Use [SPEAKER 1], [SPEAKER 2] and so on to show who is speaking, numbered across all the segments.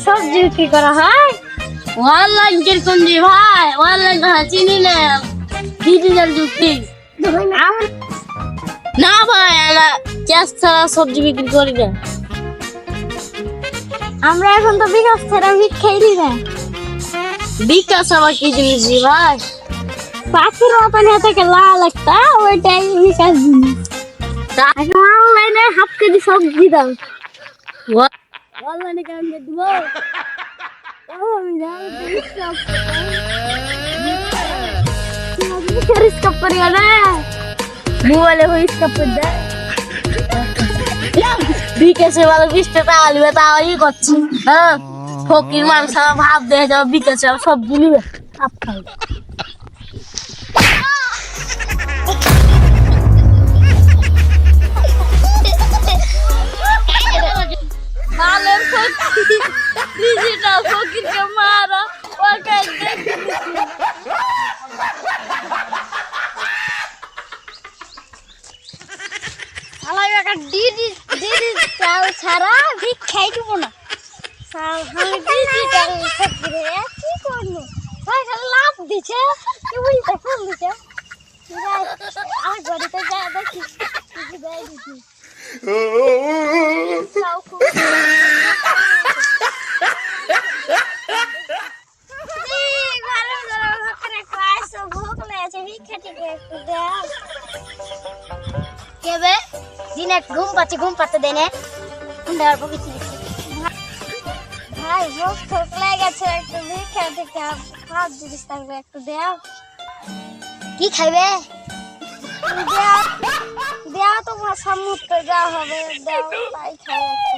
[SPEAKER 1] সবজি বিক্রি করা হয়?
[SPEAKER 2] অনলাইন কিরকম দি ভাই, অনলাইন চিনি না, ডিজিটাল যুক্তি না ভাই। আমরা ক্যাশ ছাড়া সবজি বিক্রি করি না।
[SPEAKER 1] আমরা এখন তো বিকাশ ছাড়া ভিক্ষাই দিই না।
[SPEAKER 2] বিকাশ আবার কি জিনিস জি ভাই?
[SPEAKER 1] পাখির মতন থেকে লাল একটা, ওইটাই বিকাশ জিনিস। এখন অনলাইনে হাফ কেজি সবজি দাও।
[SPEAKER 2] অনলাইনে কেন দিব?
[SPEAKER 1] স্কপ করিও না, মোবাইলে স্কপ করে দেয়।
[SPEAKER 2] বিকাশে ভালো 20 টাকা আলবে তাও ই করছি। হ্যাঁ, ফকির মানুষ ভাব দেখে যাও, বিকাশে সবজি নিবে হাফ খাই। মালের ফকির ডিজিটাল ফকিরকে মারা ওকে দেখে
[SPEAKER 1] ডিজিটাল ছাড়া ভিক্ষাই দিব না। আমি ডিজিটাল কি করবো ভাই? খালি লাভ দিচ্ছে, কি বলতে ফোন দিচ্ছে। আর বাড়িতে যা দেখি দেয় দিচ্ছি। ঘুম পাচ্ছে দেনে ভাই ভোগ ঠোক লেগেছে, একটু ভিক্ষা থেকে হাত জিনিস থাকবে একটু দেও। কি খাইবে? দেওয়া তোমার সমুদ্র যা হবে দেও, তাই খাই একটু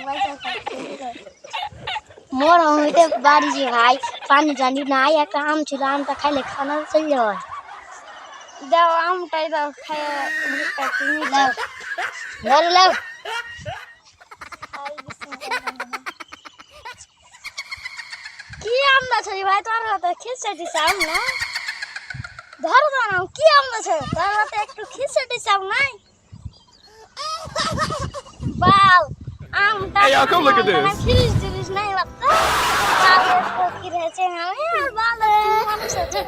[SPEAKER 1] মোর হইতে বাড়ি যে ভাই পানি জানি নাই, একটা আম ছিল, আমটা খাইলে খানা চলে হয়। দাও আমটাই দাও, খাইয়ে তুমি দাও। ধরে লাও। কি আম আছে ভাই তোর হাতে? খিচুড়ি চাও না? ধরো দাও, কি আম আছে তোর হাতে? একটু খিচুড়ি চাও নাই? বাল আমটা ফ্রিজ জিনিস নাই বাচ্চা। ফকির হয়েছে আমি আর ভালো মানুষ আছে।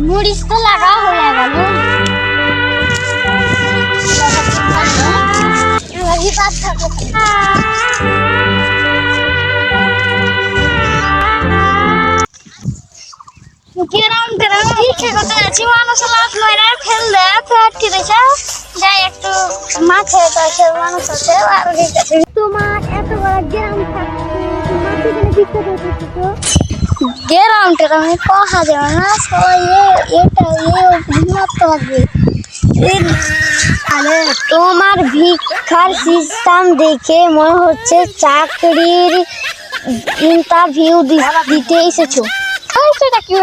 [SPEAKER 1] মরিচ তো লাগা হয়ে গেল। তোমার এত বড় গ্রাম গ্রামটা আমি কথা দেব না, তোমার ভিক্ষার সিস্টেম দেখে মনে হচ্ছে চাকরির ইন্টারভিউ দিতে এসেছো। সেটা কি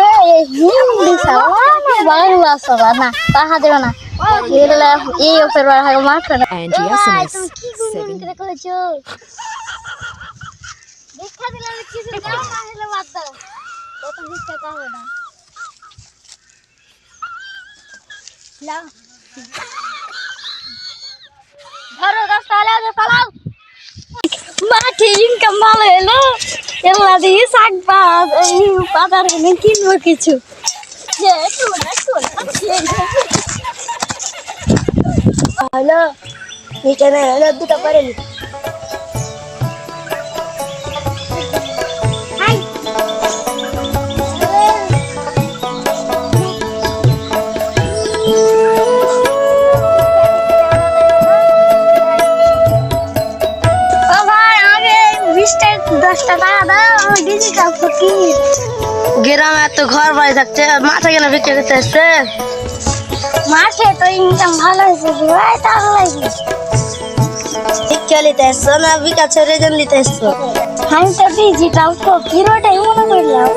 [SPEAKER 1] না তাহা দেব না, এই অফার মার ভিক্ষা দিলে কিছু দাও না হলে বাদ দাও, কত ভিক্ষা পাবো না। ধরো 10 টাকা পালাও। মাঠে ইনকাম ভালো এলো, এলা দিয়ে শাক বাজার এনে কিনবো কিছু। হলো এখানে হলো দুটো করে নি।
[SPEAKER 2] গ্রামে এত ঘর বাড়ি থাকছে, মাঠে কেন বিক্রি করতে আসছে?
[SPEAKER 1] মাঠে তো ইনকাম ভালো হয়েছে কি ভাই, তার লাগে
[SPEAKER 2] ভিক্ষা নিতে আসছো না বিকাশের রেজন দিতে আসছো?
[SPEAKER 1] আমি তো ডিজিটাল ফকির, ওটাই মনে করলাম।